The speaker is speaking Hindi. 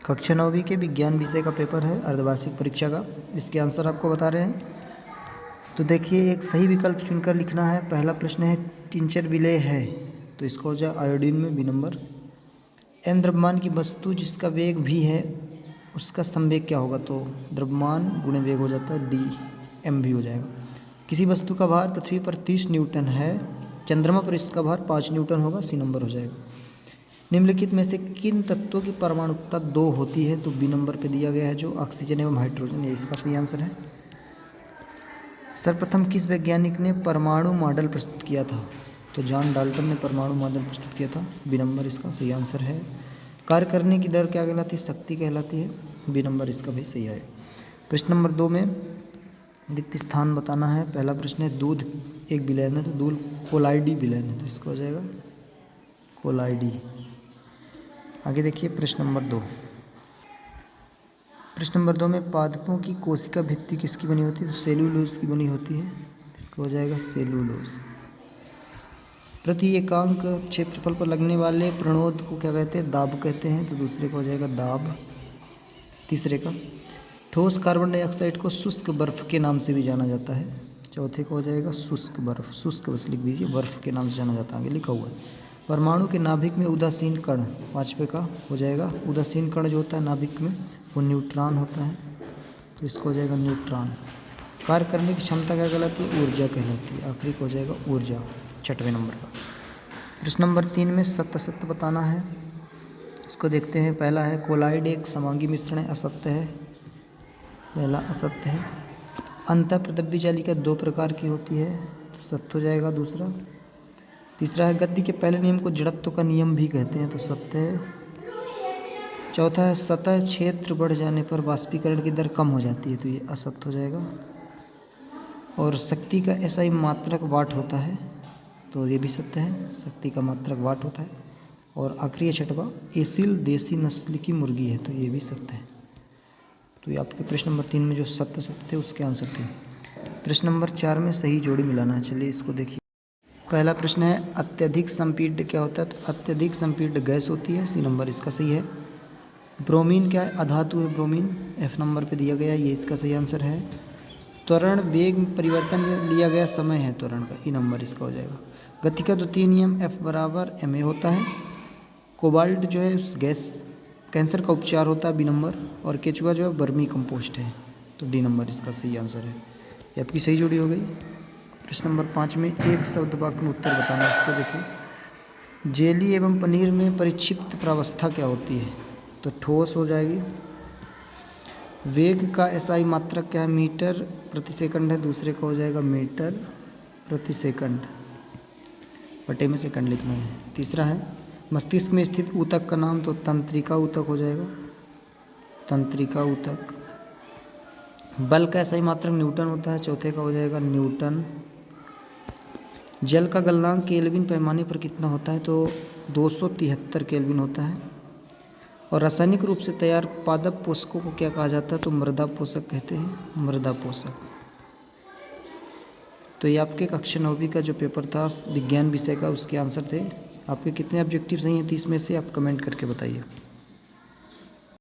कक्षा 9वीं के विज्ञान विषय का पेपर है अर्धवार्षिक परीक्षा का। इसके आंसर आपको बता रहे हैं। तो देखिए, एक सही विकल्प चुनकर लिखना है। पहला प्रश्न है टिंचर विलेय है, तो इसका हो जाए आयोडीन में बी नंबर। एम द्रव्यमान की वस्तु जिसका वेग भी है उसका संवेग क्या होगा, तो द्रव्यमान गुणे वेग हो जाता है, डी एम भी हो जाएगा। किसी वस्तु का भार पृथ्वी पर 30 न्यूटन है, चंद्रमा पर इसका भार 5 न्यूटन होगा, सी नंबर हो जाएगा। निम्नलिखित में से किन तत्वों की परमाणुकता 2 होती है, तो बी नंबर पे दिया गया है जो ऑक्सीजन एवं हाइड्रोजन, ये इसका सही आंसर है। सर्वप्रथम किस वैज्ञानिक ने परमाणु मॉडल प्रस्तुत किया था, तो जॉन डाल्टन ने परमाणु मॉडल प्रस्तुत किया था, बी नंबर इसका सही आंसर है। कार्य करने की दर क्या कहलाती है, शक्ति कहलाती है, बी नंबर इसका भी सही है। प्रश्न नंबर 2 में रिक्त स्थान बताना है। पहला प्रश्न है दूध एक विलयन है, तो दूध कोलाइडी विलयन है, तो इसका हो जाएगा कोलाइडी। आगे देखिए प्रश्न नंबर 2। प्रश्न नंबर 2 में पादपों की कोशिका भित्ति किसकी बनी होती है, तो सेलुलोज की बनी होती है, इसका हो जाएगा सेलुलोज। प्रति एकांक क्षेत्रफल पर लगने वाले प्रणोद को क्या कहते हैं, दाब कहते हैं, तो दूसरे का हो जाएगा दाब। तीसरे का ठोस कार्बन डाइऑक्साइड को शुष्क बर्फ के नाम से भी जाना जाता है, चौथे का हो जाएगा शुष्क बर्फ, शुष्क बस लिख दीजिए, बर्फ के नाम से जाना जाता है, आगे लिखा हुआ है। परमाणु के नाभिक में उदासीन कण, पाँचवें का हो जाएगा उदासीन कण जो होता है नाभिक में वो न्यूट्रॉन होता है, तो इसको हो जाएगा न्यूट्रॉन। कार्य करने की क्षमता क्या कहलाती है, ऊर्जा कहलाती है, आखिरी को हो जाएगा ऊर्जा, छठवें नंबर का। प्रश्न नंबर 3 में सत्य असत्य बताना है, इसको देखते हैं। पहला है कोलाइड एक समांगी मिश्रण है, असत्य है, पहला असत्य है। अंतःप्रदव्य जालिका 2 प्रकार की होती है, तो सत्य हो जाएगा दूसरा। तीसरा है गति के पहले नियम को जड़त्व का नियम भी कहते हैं, तो सत्य है। चौथा है सतह क्षेत्र बढ़ जाने पर वाष्पीकरण की दर कम हो जाती है, तो ये असत्य हो जाएगा। और शक्ति का SI मात्रक वाट होता है, तो ये भी सत्य है, शक्ति का मात्रक वाट होता है। और आखिरी छठवा एसिल देसी नस्ल की मुर्गी है, तो ये भी सत्य है। तो ये आपके प्रश्न नंबर 3 में जो सत्य थे उसके आंसर थे। प्रश्न नंबर 4 में सही जोड़ी मिलाना है, चलिए इसको देखिए। पहला प्रश्न है अत्यधिक संपीड्य क्या होता है, तो अत्यधिक संपीड्य गैस होती है, सी नंबर इसका सही है। ब्रोमीन क्या है, अधातु है ब्रोमीन, F नंबर पे दिया गया है, ये इसका सही आंसर है। त्वरण वेग परिवर्तन लिया गया समय है त्वरण का, ई नंबर इसका हो जाएगा। गति का द्वितीय नियम F बराबर ma होता है। कोबाल्ट जो है उस गैस कैंसर का उपचार होता है, बी नंबर। और केचुआ जो है वर्मी कंपोस्ट है, तो डी नंबर इसका सही आंसर है। ये आपकी सही जोड़ी हो गई। प्रश्न नंबर 5 में एक शब्द वाक्य में उत्तर बताना है, इसको देखिए। जेली एवं पनीर में परिक्षिप्त प्रावस्था क्या होती है, तो ठोस हो जाएगी। वेग का SI मात्रक क्या है, मीटर प्रति सेकंड है, दूसरे का हो जाएगा मीटर प्रति सेकंड, बटे में सेकंड लिखना है। तीसरा है मस्तिष्क में स्थित ऊतक का नाम, तो तंत्रिका ऊतक हो जाएगा, तंत्रिका ऊतक। बल का SI मात्रक न्यूटन होता है, चौथे का हो जाएगा न्यूटन। जल का गलनांक केल्विन पैमाने पर कितना होता है, तो 273 केल्विन होता है। और रासायनिक रूप से तैयार पादप पोषकों को क्या कहा जाता है, तो मृदा पोषक कहते हैं, मृदा पोषक। तो ये आपके कक्षा 9वीं का जो पेपर था विज्ञान विषय का उसके आंसर थे। आपके कितने ऑब्जेक्टिव सही हैं 30 में से, आप कमेंट करके बताइए।